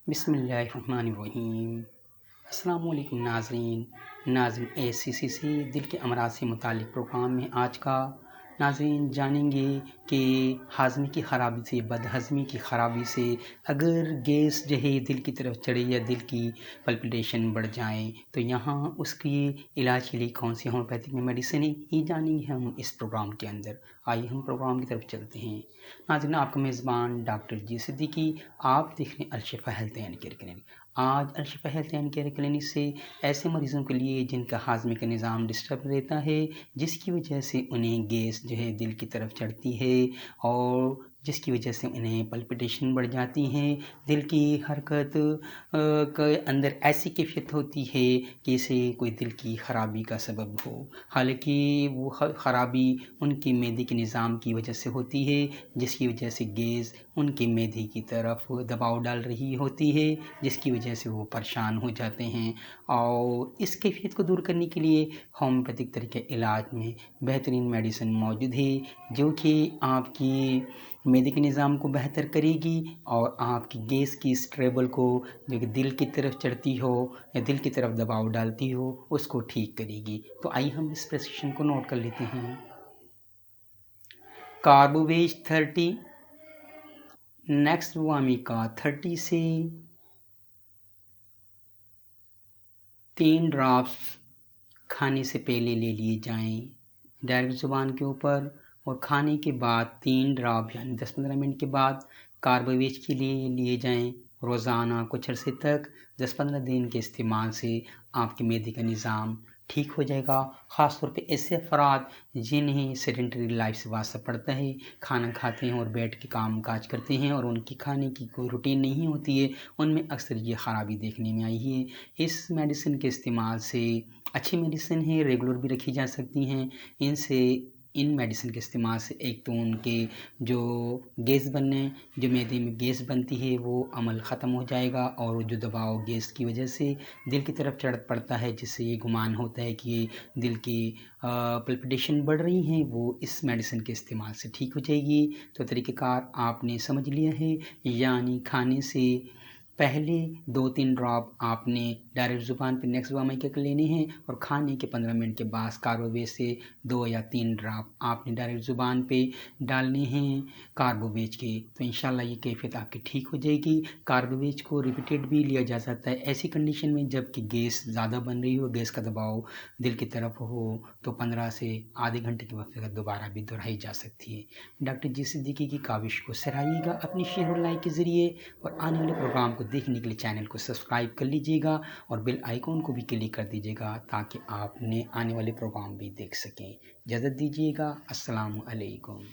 بسم اللہ الرحمن الرحیم۔ السلام علیکم ناظرین ACCC دل کے امراض سے متعلق پروگرام میں آج کا ناظرین جانیں گے کہ ہاضمے کی خرابی سے، بد ہضمی کی خرابی سے اگر گیس جو ہے دل کی طرف چڑھے یا دل کی پلپیٹیشن بڑھ جائیں تو یہاں اس کی علاج کے لیے کون سی ہومیوپیتھک میڈیسن ہے یہ جانیں گے ہم اس پروگرام کے اندر۔ آئیے ہم پروگرام کی طرف چلتے ہیں۔ ناظرین، آپ کا میزبان ڈاکٹر جی صدیقی، آپ دیکھ رہے ہیں Alshifa health and care clinic. آج Alshifa health and care clinic سے ایسے مریضوں کے لیے جن کا ہاضمے کا نظام ڈسٹرب رہتا ہے، جس کی وجہ سے انہیں گیس جو ہے دل کی طرف چڑھتی ہے اور جس کی وجہ سے انہیں پلپیٹیشن بڑھ جاتی ہیں، دل کی حرکت کے اندر ایسی کیفیت ہوتی ہے کہ اسے کوئی دل کی خرابی کا سبب ہو، حالانکہ وہ خرابی ان کے معدے کے نظام کی وجہ سے ہوتی ہے، جس کی وجہ سے گیس ان کے معدے کی طرف دباؤ ڈال رہی ہوتی ہے، جس کی وجہ سے وہ پریشان ہو جاتے ہیں۔ اور اس کیفیت کو دور کرنے کے لیے ہومیوپیتھک طریقہ علاج میں بہترین میڈیسن موجود ہے، جو کہ آپ کی معدے کے نظام کو بہتر کرے گی اور آپ کی گیس کی اسٹریبل کو، جو کہ دل کی طرف چڑھتی ہو یا دل کی طرف دباؤ ڈالتی ہو، اس کو ٹھیک کرے گی۔ تو آئیے ہم اس پریسکرپشن کو نوٹ کر لیتے ہیں۔ کاربوویج 30، نیکسٹ وامیکا 30 سے 3 ڈراپس کھانے سے پہلے لے لیے جائیں ڈائریکٹ زبان کے اوپر، اور کھانے کے بعد 3 ڈراپ یعنی 10-15 منٹ کے بعد کاربوویج کے لیے لیے جائیں روزانہ کچھ عرصے تک۔ 10-15 دن کے استعمال سے آپ کے معدے کا نظام ٹھیک ہو جائے گا۔ خاص طور پہ ایسے افراد جنہیں سیڈنٹری لائف سے واسطہ پڑتا ہے، کھانا کھاتے ہیں اور بیٹھ کے کام کاج کرتے ہیں اور ان کی کھانے کی کوئی روٹین نہیں ہوتی ہے، ان میں اکثر یہ خرابی دیکھنے میں آئی ہے۔ اس میڈیسن کے استعمال سے، اچھی میڈیسن ہے، ریگولر بھی رکھی جا سکتی ہیں، ان میڈیسن کے استعمال سے ایک تو ان کے جو گیس بننے، جو معدے میں گیس بنتی ہے وہ عمل ختم ہو جائے گا، اور جو دباؤ گیس کی وجہ سے دل کی طرف چڑھ پڑتا ہے، جس سے یہ گمان ہوتا ہے کہ دل کی پلپیٹیشن بڑھ رہی ہیں، وہ اس میڈیسن کے استعمال سے ٹھیک ہو جائے گی۔ تو طریقہ کار آپ نے سمجھ لیا ہے، یعنی کھانے سے پہلے 2-3 ڈراپ آپ نے ڈائریکٹ زبان پہ نیکسٹ وامیکا کے لینے ہیں، اور کھانے کے 15 منٹ کے بعد کاربوویج سے 2 یا 3 ڈراپ آپ نے ڈائریکٹ زبان پہ ڈالنے ہیں کاربوویج کے، تو انشاءاللہ یہ کیفیت آپ کی ٹھیک ہو جائے گی۔ کاربوویج کو ریپیٹیڈ بھی لیا جا سکتا ہے ایسی کنڈیشن میں جب کہ گیس زیادہ بن رہی ہو، گیس کا دباؤ دل کی طرف ہو، تو 15 سے آدھے گھنٹے کے وقت دوبارہ بھی دہرائی جا سکتی ہے۔ ڈاکٹر جی صدیقی کی کاوش کو سراہیے گا اپنی شیئر اور لائک کے ذریعے، اور آنے والے پروگرام کو دیکھنے کے لیے چینل کو سبسکرائب کر لیجیے گا اور بیل آئیکن کو بھی کلک کر دیجیے گا تاکہ آپ نے آنے والے پروگرام بھی دیکھ سکیں۔ اجازت دیجیے گا، السلام علیکم۔